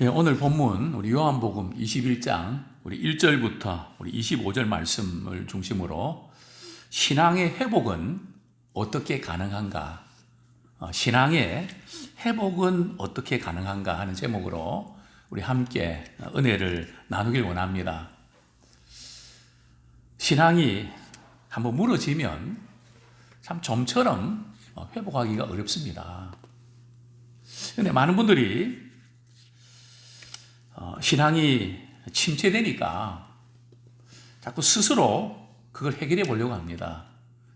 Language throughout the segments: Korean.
예, 오늘 본문 우리 요한복음 21장 우리 1절부터 우리 25절 말씀을 중심으로 신앙의 회복은 어떻게 가능한가? 신앙의 회복은 어떻게 가능한가 하는 제목으로 우리 함께 은혜를 나누길 원합니다. 신앙이 한번 무너지면 참 좀처럼 회복하기가 어렵습니다. 그런데 많은 분들이 신앙이 침체되니까 자꾸 스스로 그걸 해결해 보려고 합니다.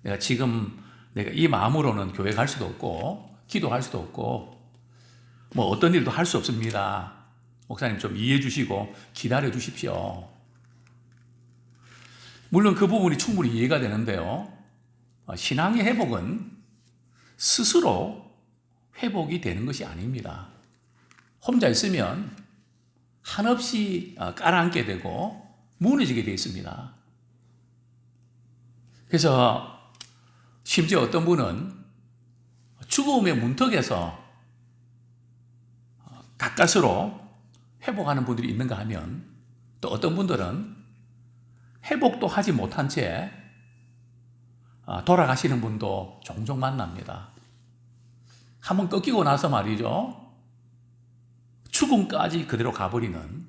내가 이 마음으로는 교회 갈 수도 없고 기도할 수도 없고 뭐 어떤 일도 할 수 없습니다. 목사님 좀 이해해 주시고 기다려 주십시오. 물론 그 부분이 충분히 이해가 되는데요. 신앙의 회복은 스스로 회복이 되는 것이 아닙니다. 혼자 있으면 한없이 깔아앉게 되고 무너지게 되어 있습니다. 그래서 심지어 어떤 분은 죽음의 문턱에서 가까스로 회복하는 분들이 있는가 하면 또 어떤 분들은 회복도 하지 못한 채 돌아가시는 분도 종종 만납니다. 한번 꺾이고 나서 말이죠. 죽음까지 그대로 가버리는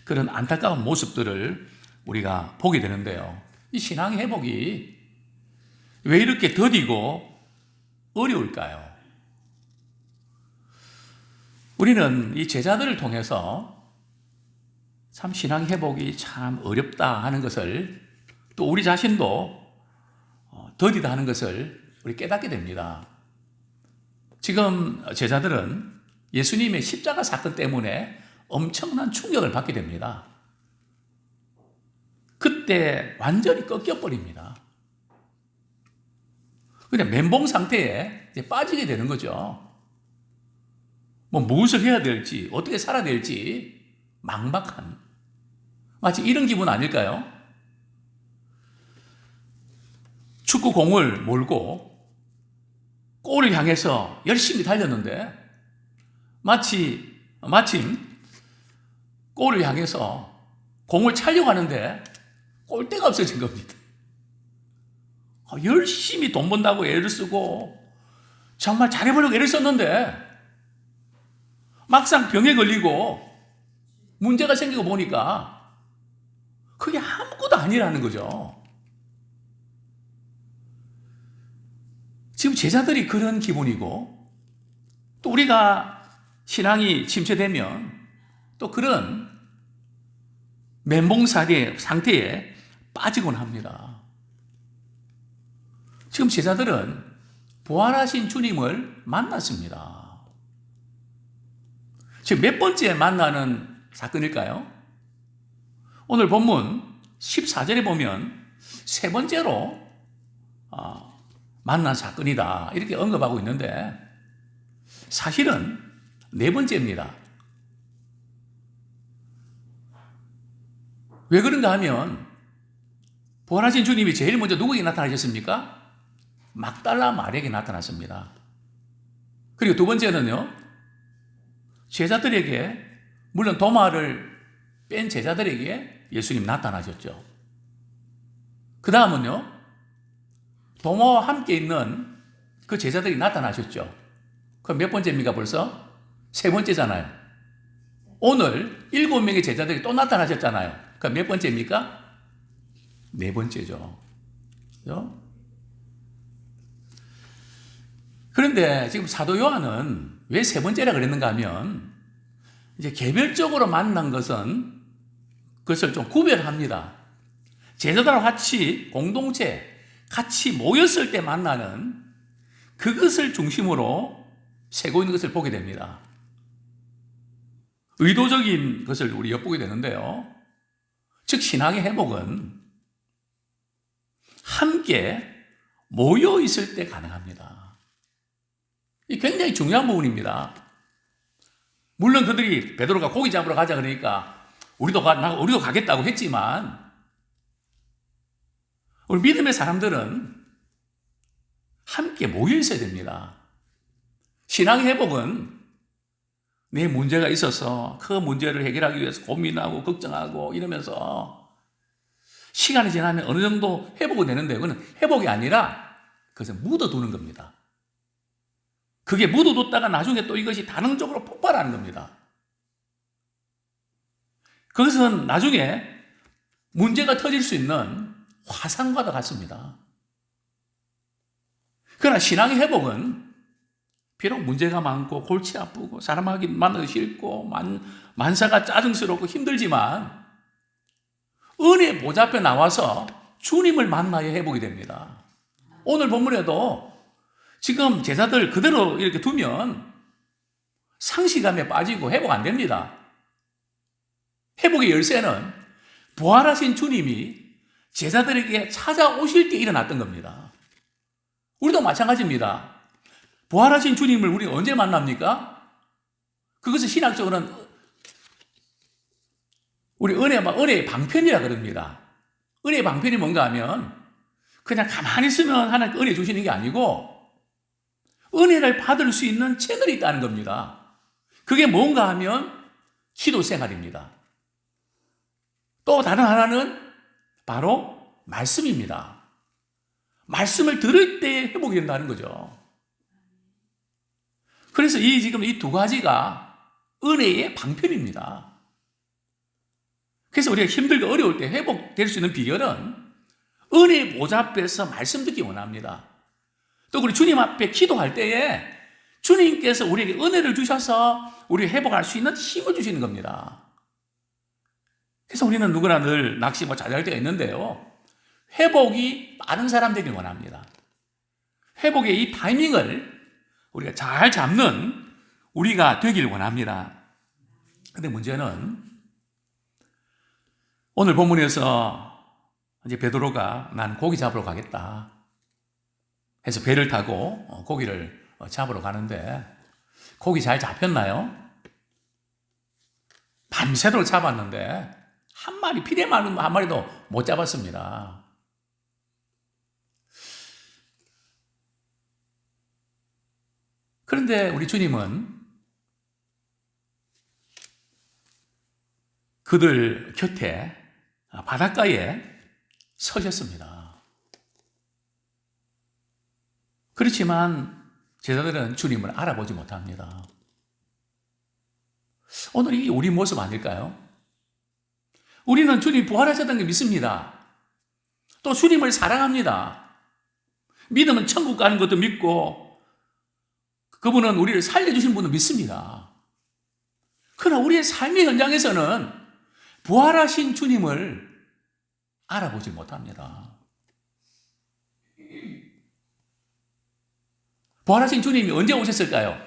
그런 안타까운 모습들을 우리가 보게 되는데요. 이 신앙의 회복이 왜 이렇게 더디고 어려울까요? 우리는 이 제자들을 통해서 참 신앙 회복이 참 어렵다 하는 것을 또 우리 자신도 더디다 하는 것을 우리 깨닫게 됩니다. 지금 제자들은 예수님의 십자가 사건 때문에 엄청난 충격을 받게 됩니다. 그때 완전히 꺾여버립니다. 그냥 멘붕 상태에 빠지게 되는 거죠. 무엇을 해야 될지, 어떻게 살아야 될지 막막한, 마치 이런 기분 아닐까요? 축구공을 몰고 골을 향해서 열심히 달렸는데 마침 골을 향해서 공을 차려고 하는데 골대가 없어진 겁니다. 열심히 돈 번다고 애를 쓰고 정말 잘해보려고 애를 썼는데 막상 병에 걸리고 문제가 생기고 보니까 그게 아무것도 아니라는 거죠. 지금 제자들이 그런 기분이고 또 우리가 신앙이 침체되면 또 그런 멘붕 상태에 빠지곤 합니다. 지금 제자들은 부활하신 주님을 만났습니다. 지금 몇 번째 만나는 사건일까요? 오늘 본문 14절에 보면 세 번째로 만난 사건이다 이렇게 언급하고 있는데 사실은 네 번째입니다. 왜 그런가 하면 부활하신 주님이 제일 먼저 누구에게 나타나셨습니까? 막달라 마리아에게 나타났습니다. 그리고 두 번째는요, 제자들에게, 물론 도마를 뺀 제자들에게 예수님 나타나셨죠. 그 다음은요, 도마와 함께 있는 그 제자들이 나타나셨죠. 그럼 몇 번째입니까 벌써? 세 번째잖아요. 오늘 7명의 제자들이 또 나타나셨잖아요. 그럼 몇 번째입니까? 네 번째죠. 그렇죠? 그런데 지금 사도 요한은 왜 세 번째라 그랬는가 하면 이제 개별적으로 만난 것은 그것을 좀 구별합니다. 제자들하고 같이 공동체 같이 모였을 때 만나는 그것을 중심으로 세고 있는 것을 보게 됩니다. 의도적인 것을 우리 엿보게 되는데요. 즉 신앙의 회복은 함께 모여 있을 때 가능합니다. 이 굉장히 중요한 부분입니다. 물론 그들이 베드로가 고기 잡으러 가자 그러니까 우리도 가겠다고 했지만 우리 믿음의 사람들은 함께 모여 있어야 됩니다. 신앙의 회복은 내 문제가 있어서 그 문제를 해결하기 위해서 고민하고 걱정하고 이러면서 시간이 지나면 어느 정도 회복이 되는데 그건 회복이 아니라 그것을 묻어두는 겁니다. 그게 묻어뒀다가 나중에 또 이것이 다능적으로 폭발하는 겁니다. 그것은 나중에 문제가 터질 수 있는 화상과도 같습니다. 그러나 신앙의 회복은 비록 문제가 많고 골치 아프고 사람하기 만나기 싫고 만사가 짜증스럽고 힘들지만 은혜 보좌 앞에 나와서 주님을 만나야 회복이 됩니다. 오늘 본문에도 지금 제자들 그대로 이렇게 두면 상실감에 빠지고 회복 안 됩니다. 회복의 열쇠는 부활하신 주님이 제자들에게 찾아오실 때 일어났던 겁니다. 우리도 마찬가지입니다. 부활하신 주님을 우리 언제 만납니까? 그것을 신학적으로는 우리 은혜의 방편이라 그럽니다. 은혜의 방편이 뭔가 하면 그냥 가만히 있으면 하나님께 은혜 주시는 게 아니고 은혜를 받을 수 있는 채널이 있다는 겁니다. 그게 뭔가 하면 기도 생활입니다. 또 다른 하나는 바로 말씀입니다. 말씀을 들을 때 회복이 된다는 거죠. 그래서 지금 이 두 가지가 은혜의 방편입니다. 그래서 우리가 힘들고 어려울 때 회복될 수 있는 비결은 은혜의 보좌 앞에서 말씀 듣기 원합니다. 또 우리 주님 앞에 기도할 때에 주님께서 우리에게 은혜를 주셔서 우리 회복할 수 있는 힘을 주시는 겁니다. 그래서 우리는 누구나 늘 낙심하고 좌절할 때가 있는데요. 회복이 빠른 사람 되길 원합니다. 회복의 이 타이밍을 우리가 잘 잡는 우리가 되길 원합니다. 근데 문제는 오늘 본문에서 이제 베드로가 난 고기 잡으러 가겠다 해서 배를 타고 고기를 잡으러 가는데 고기 잘 잡혔나요? 밤새도록 잡았는데 한 마리, 피레만 한 마리도 못 잡았습니다. 그런데 우리 주님은 그들 곁에 바닷가에 서셨습니다. 그렇지만 제자들은 주님을 알아보지 못합니다. 오늘 이게 우리 모습 아닐까요? 우리는 주님 부활하셨다는 걸 믿습니다. 또 주님을 사랑합니다. 믿으면 천국 가는 것도 믿고 그분은 우리를 살려주신 분을 믿습니다. 그러나 우리의 삶의 현장에서는 부활하신 주님을 알아보지 못합니다. 부활하신 주님이 언제 오셨을까요?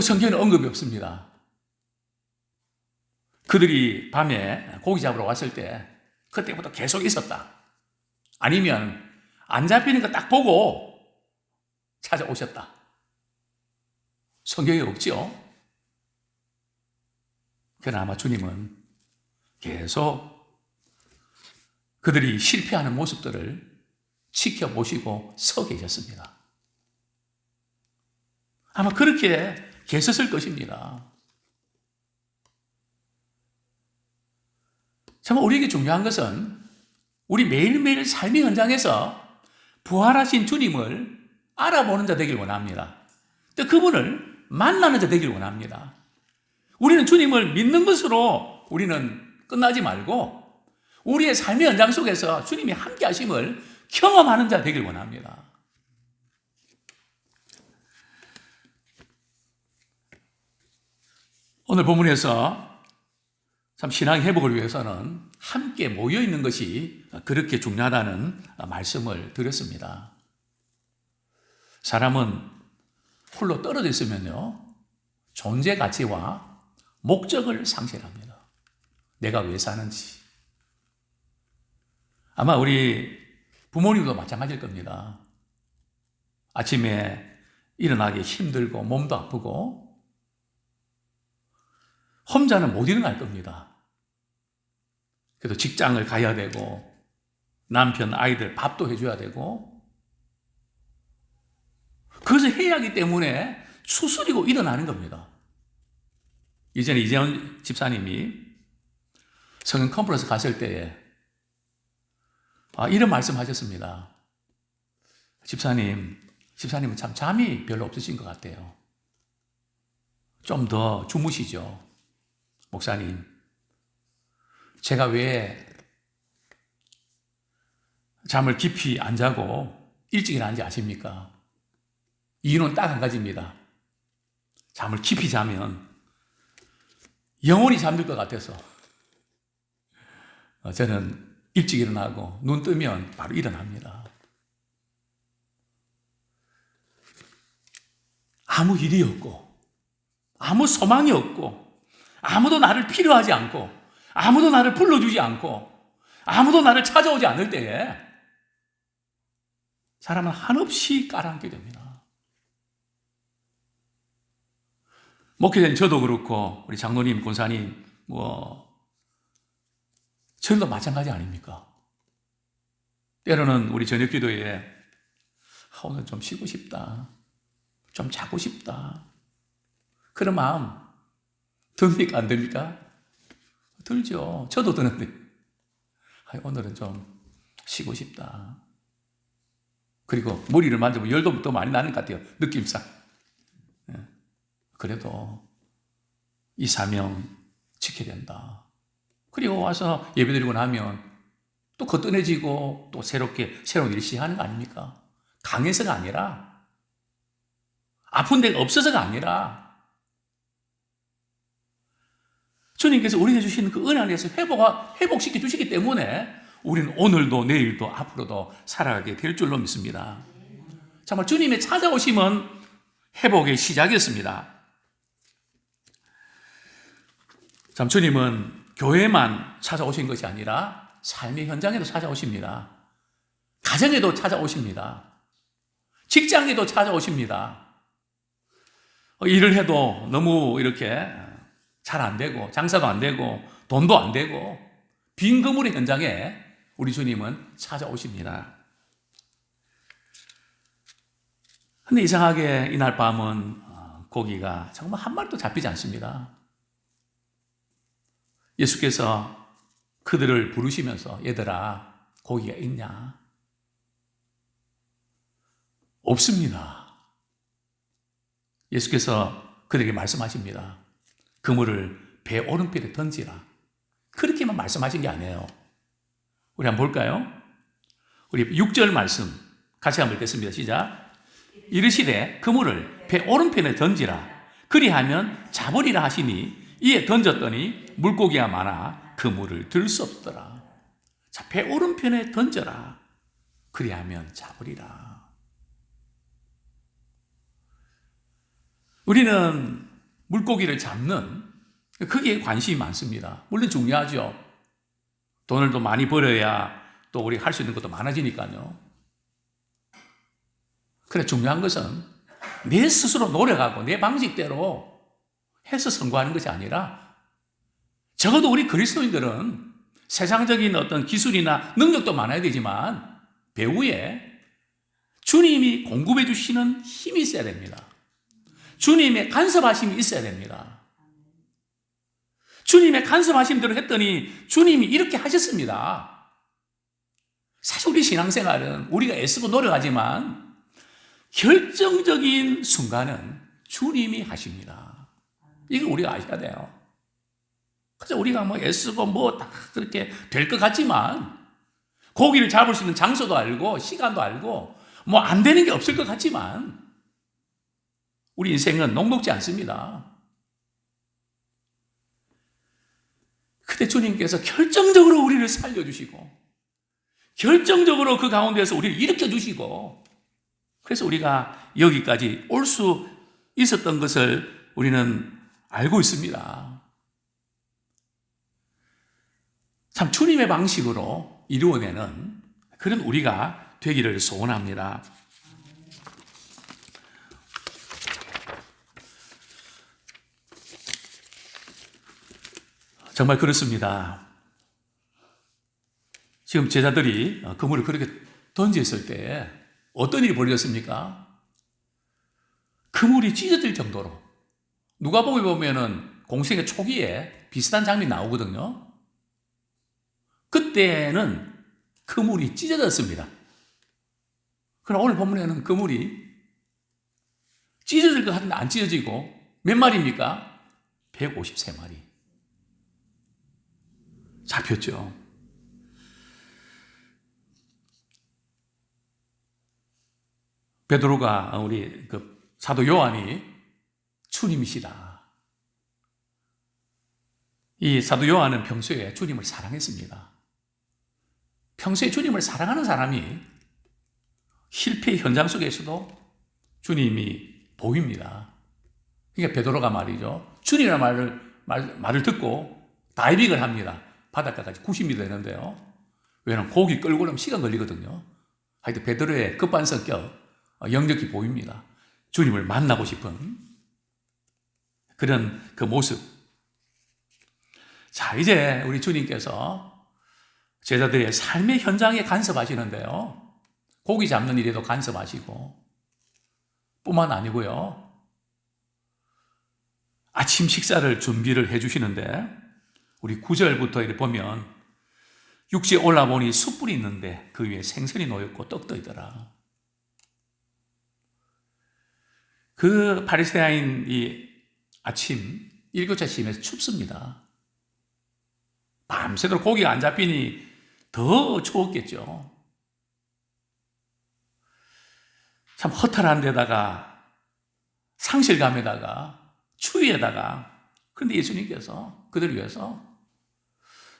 성경에는 언급이 없습니다. 그들이 밤에 고기 잡으러 왔을 때 그때부터 계속 있었다. 아니면 안 잡히는 거 딱 보고 찾아오셨다. 성경에 없죠. 그러나 아마 주님은 계속 그들이 실패하는 모습들을 지켜보시고 서 계셨습니다. 아마 그렇게 계셨을 것입니다. 정말 우리에게 중요한 것은 우리 매일매일 삶의 현장에서 부활하신 주님을 알아보는 자 되길 원합니다. 또 그분을 만나는 자 되길 원합니다. 우리는 주님을 믿는 것으로 우리는 끝나지 말고 우리의 삶의 현장 속에서 주님이 함께 하심을 경험하는 자 되길 원합니다. 오늘 본문에서 참 신앙 회복을 위해서는 함께 모여 있는 것이 그렇게 중요하다는 말씀을 드렸습니다. 사람은 홀로 떨어져 있으면요, 존재 가치와 목적을 상실합니다. 내가 왜 사는지. 아마 우리 부모님도 마찬가지일 겁니다. 아침에 일어나기 힘들고 몸도 아프고 혼자는 못 일어날 겁니다. 그래도 직장을 가야 되고 남편, 아이들 밥도 해줘야 되고 그것을 해야 하기 때문에 수술이고 일어나는 겁니다. 이전에 이재원 집사님이 성령 컨퍼런스 갔을 때에 이런 말씀 하셨습니다. 집사님은 참 잠이 별로 없으신 것 같아요. 좀 더 주무시죠. 목사님, 제가 왜 잠을 깊이 안 자고 일찍 일어나는지 아십니까? 이유는 딱 한 가지입니다. 잠을 깊이 자면 영원히 잠들 것 같아서 저는 일찍 일어나고 눈 뜨면 바로 일어납니다. 아무 일이 없고 아무 소망이 없고 아무도 나를 필요하지 않고 아무도 나를 불러주지 않고 아무도 나를 찾아오지 않을 때에 사람은 한없이 깔아앉게 됩니다. 목회자님 저도 그렇고 우리 장로님, 권사님 저희도 마찬가지 아닙니까? 때로는 우리 저녁 기도에 오늘 좀 쉬고 싶다, 좀 자고 싶다, 그런 마음 듭니까? 안 듭니까? 들죠. 저도 드는데 오늘은 좀 쉬고 싶다. 그리고 머리를 만져보면 열도 더 많이 나는 것 같아요. 느낌상. 그래도 이 사명 지켜야 된다. 그리고 와서 예배드리고 나면 또 거뜬해지고 또 새로운 일을 시작하는 거 아닙니까? 강해서가 아니라, 아픈 데가 없어서가 아니라, 주님께서 우리에게 주시는 그 은혜 안에서 회복시켜 주시기 때문에 우리는 오늘도 내일도 앞으로도 살아가게 될 줄로 믿습니다. 정말 주님의 찾아오심은 회복의 시작이었습니다. 참 주님은 교회만 찾아오신 것이 아니라 삶의 현장에도 찾아오십니다. 가정에도 찾아오십니다. 직장에도 찾아오십니다. 일을 해도 너무 이렇게 잘 안 되고 장사도 안 되고 돈도 안 되고 빈 건물의 현장에 우리 주님은 찾아오십니다. 근데 이상하게 이날 밤은 고기가 정말 한 마리도 잡히지 않습니다. 예수께서 그들을 부르시면서 얘들아 고기가 있냐? 없습니다. 예수께서 그들에게 말씀하십니다. 그물을 배 오른편에 던지라. 그렇게만 말씀하신 게 아니에요. 우리 한번 볼까요? 우리 6절 말씀 같이 한번 읽겠습니다. 시작. 이르시되 그물을 배 오른편에 던지라. 그리하면 잡으리라 하시니 이에 던졌더니 물고기가 많아 그물을 들 수 없더라. 자, 배 오른편에 던져라. 그리하면 잡으리라. 우리는 물고기를 잡는 거기에 관심이 많습니다. 물론 중요하죠. 돈을 더 많이 벌어야 또 우리가 할 수 있는 것도 많아지니까요. 그래 중요한 것은 내 스스로 노력하고 내 방식대로 해서 성공하는 것이 아니라 적어도 우리 그리스도인들은 세상적인 어떤 기술이나 능력도 많아야 되지만 배후에 주님이 공급해 주시는 힘이 있어야 됩니다. 주님의 간섭하심이 있어야 됩니다. 주님의 간섭하심대로 했더니 주님이 이렇게 하셨습니다. 사실 우리 신앙생활은 우리가 애쓰고 노력하지만 결정적인 순간은 주님이 하십니다. 이걸 우리가 아셔야 돼요. 그래서 우리가 애쓰고 다 그렇게 될 것 같지만 고기를 잡을 수 있는 장소도 알고 시간도 알고 안 되는 게 없을 것 같지만 우리 인생은 녹록지 않습니다. 그때 주님께서 결정적으로 우리를 살려주시고 결정적으로 그 가운데서 우리를 일으켜주시고 그래서 우리가 여기까지 올 수 있었던 것을 우리는 알고 있습니다. 참 주님의 방식으로 이루어내는 그런 우리가 되기를 소원합니다. 정말 그렇습니다. 지금 제자들이 그물을 그렇게 던졌을 때 어떤 일이 벌어졌습니까? 그물이 찢어질 정도로, 누가복음에 보면은 공생의 초기에 비슷한 장면이 나오거든요. 그때는 그물이 찢어졌습니다. 그러나 오늘 본문에는 그물이 찢어질 것 같은데 안 찢어지고 몇 마리입니까? 153마리. 잡혔죠. 베드로가 우리 그 사도 요한이 주님이시다. 이 사도 요한은 평소에 주님을 사랑했습니다. 평소에 주님을 사랑하는 사람이 실패의 현장 속에서도 주님이 보입니다. 그러니까 베드로가 말이죠. 주님이라는 말을 듣고 다이빙을 합니다. 바닷가까지 90m 되는데요. 왜냐하면 고기 끌고 오려면 시간 걸리거든요. 하여튼 베드로의 급한 성격 영적히 보입니다. 주님을 만나고 싶은 그런 그 모습. 자, 이제 우리 주님께서 제자들의 삶의 현장에 간섭하시는데요. 고기 잡는 일에도 간섭하시고 뿐만 아니고요. 아침 식사를 준비를 해주시는데 우리 9절부터 이렇게 보면 육지에 올라보니 숯불이 있는데 그 위에 생선이 놓였고 떡도 있더라. 그 바리새인 이 아침 일교차 시임에서 춥습니다. 밤새도록 고기가 안 잡히니 더 추웠겠죠. 참 허탈한 데다가 상실감에다가 추위에다가, 그런데 예수님께서 그들 위해서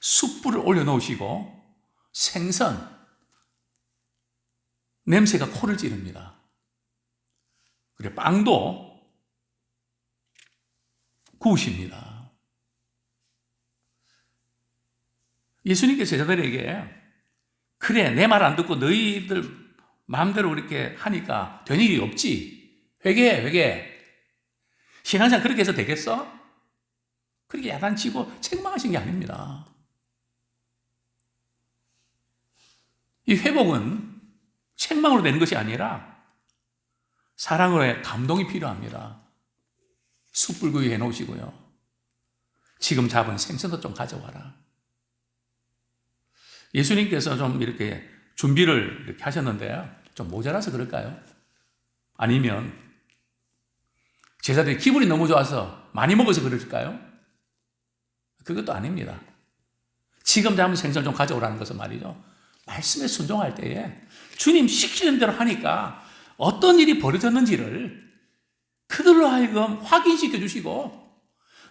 숯불을 올려놓으시고 생선 냄새가 코를 찌릅니다. 그리고 빵도 구우십니다. 예수님께서 제자들에게 그래, 내 말 안 듣고 너희들 마음대로 그렇게 하니까 된 일이 없지. 회개. 신앙생활 그렇게 해서 되겠어? 그렇게 야단치고 책망하신 게 아닙니다. 이 회복은 책망으로 되는 것이 아니라 사랑으로의 감동이 필요합니다. 숯불구이 해놓으시고요. 지금 잡은 생선도 좀 가져와라. 예수님께서 좀 이렇게 준비를 이렇게 하셨는데요. 좀 모자라서 그럴까요? 아니면 제자들이 기분이 너무 좋아서 많이 먹어서 그럴까요? 그것도 아닙니다. 지금 잡은 생선 좀 가져오라는 것은 말이죠. 말씀에 순종할 때에 주님 시키는 대로 하니까 어떤 일이 벌어졌는지를 그들로 하여금 확인시켜 주시고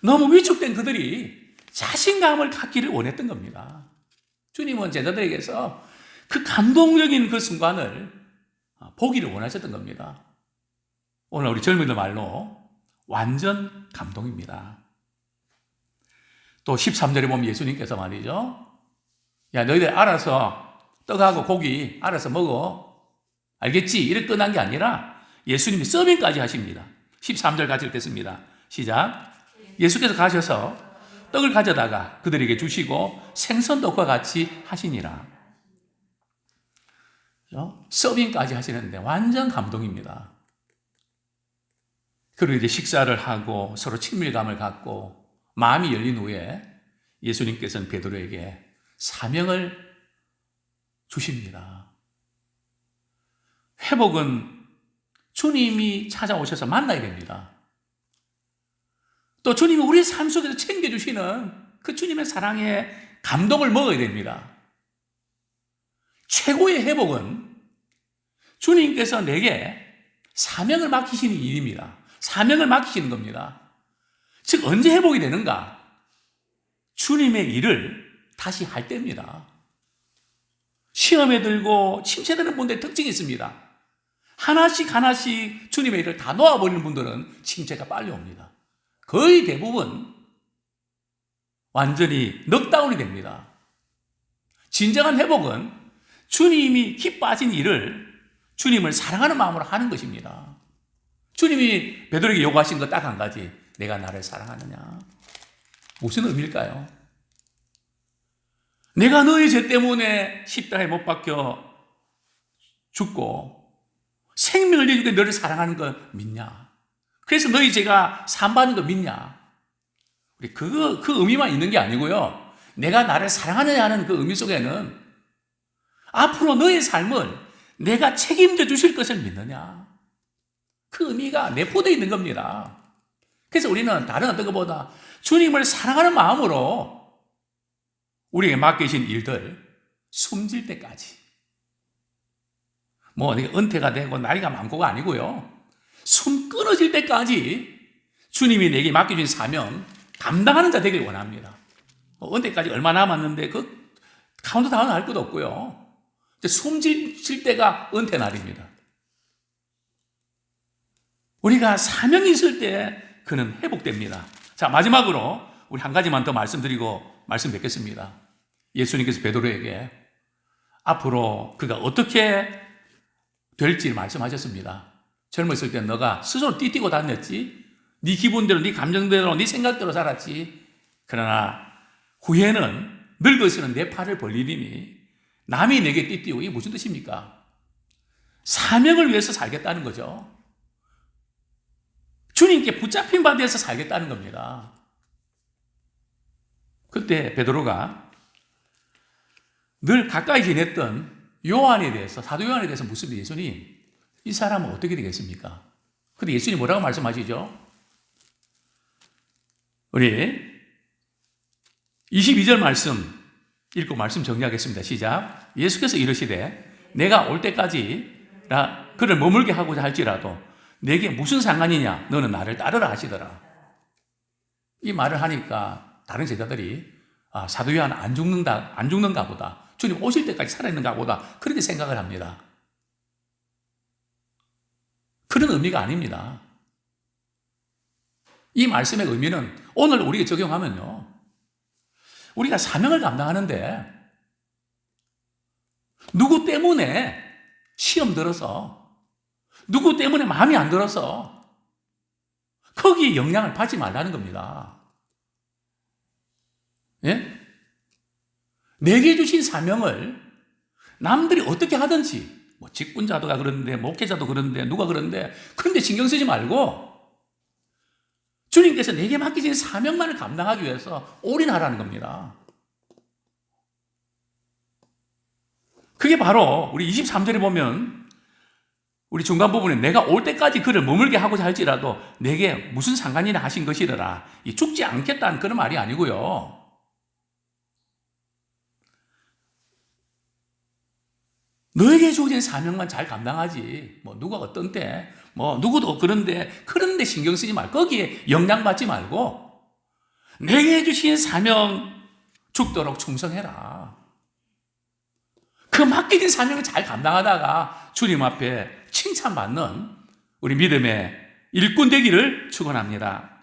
너무 위축된 그들이 자신감을 갖기를 원했던 겁니다. 주님은 제자들에게서 그 감동적인 그 순간을 보기를 원하셨던 겁니다. 오늘 우리 젊은이들 말로 완전 감동입니다. 또 13절에 보면 예수님께서 말이죠. 야, 너희들 알아서 떡하고 고기 알아서 먹어. 알겠지? 이렇게 끝난 게 아니라 예수님이 서빙까지 하십니다. 13절 같이 읽겠습니다. 시작. 예수께서 가셔서 떡을 가져다가 그들에게 주시고 생선도 그와 같이 하시니라. 서빙까지 하시는데 완전 감동입니다. 그리고 이제 식사를 하고 서로 친밀감을 갖고 마음이 열린 후에 예수님께서는 베드로에게 사명을 주십니다. 회복은 주님이 찾아오셔서 만나야 됩니다. 또 주님이 우리 삶 속에서 챙겨주시는 그 주님의 사랑의 감동을 먹어야 됩니다. 최고의 회복은 주님께서 내게 사명을 맡기시는 일입니다. 사명을 맡기시는 겁니다. 즉 언제 회복이 되는가? 주님의 일을 다시 할 때입니다. 시험에 들고 침체되는 분들의 특징이 있습니다. 하나씩 주님의 일을 다 놓아버리는 분들은 침체가 빨리 옵니다. 거의 대부분 완전히 넉다운이 됩니다. 진정한 회복은 주님이 기뻐하신 일을 주님을 사랑하는 마음으로 하는 것입니다. 주님이 베드로에게 요구하신 것 딱 한 가지. 내가 나를 사랑하느냐? 무슨 의미일까요? 내가 너의 죄 때문에 십자가에 못 박혀 죽고 생명을 내주게 너를 사랑하는 거 믿냐? 그래서 너희 제가 산받는 거 믿냐? 우리 그 의미만 있는 게 아니고요. 내가 나를 사랑하느냐 하는 그 의미 속에는 앞으로 너의 삶을 내가 책임져 주실 것을 믿느냐? 그 의미가 내포되어 있는 겁니다. 그래서 우리는 다른 어떤 것보다 주님을 사랑하는 마음으로 우리에게 맡기신 일들 숨질 때까지 뭐 내가 은퇴가 되고 나이가 많고가 아니고요. 숨 끊어질 때까지 주님이 내게 맡겨준 사명 감당하는 자 되길 원합니다. 은퇴까지 얼마 남았는데 그 카운트다운 할 것도 없고요. 숨질 때가 은퇴 날입니다. 우리가 사명이 있을 때 그는 회복됩니다. 자, 마지막으로 우리 한 가지만 더 말씀드리고 말씀 뵙겠습니다. 예수님께서 베드로에게 앞으로 그가 어떻게 될지 말씀하셨습니다. 젊었을 때 너가 스스로 띠뛰고 다녔지, 네 기분대로, 네 감정대로, 네 생각대로 살았지. 그러나 후에는 늙어서는 내 팔을 벌리리니 남이 내게 띠뛰고, 이게 무슨 뜻입니까? 사명을 위해서 살겠다는 거죠. 주님께 붙잡힌 바 되어서 살겠다는 겁니다. 그때 베드로가 늘 가까이 지냈던 요한에 대해서, 사도 요한에 대해서 묻습니다. 예수님, 이 사람은 어떻게 되겠습니까? 근데 예수님 뭐라고 말씀하시죠? 우리 22절 말씀 읽고 말씀 정리하겠습니다. 시작. 예수께서 이르시되 내가 올 때까지 그를 머물게 하고자 할지라도 내게 무슨 상관이냐? 너는 나를 따르라 하시더라. 이 말을 하니까 다른 제자들이 사도 요한 안 죽는가 보다. 주님 오실 때까지 살아있는가 보다. 그렇게 생각을 합니다. 그런 의미가 아닙니다. 이 말씀의 의미는 오늘 우리가 적용하면요. 우리가 사명을 감당하는데 누구 때문에 시험 들어서, 누구 때문에 마음이 안 들어서 거기에 영향을 받지 말라는 겁니다. 예? 내게 주신 사명을 남들이 어떻게 하든지, 뭐 직분자도가 그러는데, 목회자도 그러는데, 누가 그러는데, 그런데 신경 쓰지 말고 주님께서 내게 맡기신 사명만을 감당하기 위해서 올인하라는 겁니다. 그게 바로 우리 23절에 보면 우리 중간 부분에 내가 올 때까지 그를 머물게 하고자 할지라도 내게 무슨 상관이나 하신 것이더라. 이 죽지 않겠다는 그런 말이 아니고요. 너에게 주어진 사명만 잘 감당하지. 뭐 누가 어떤 때, 뭐 누구도 그런데 신경 쓰지 말고 거기에 영향받지 말고 내게 주신 사명 죽도록 충성해라. 그 맡겨진 사명을 잘 감당하다가 주님 앞에 칭찬받는 우리 믿음의 일꾼 되기를 축원합니다.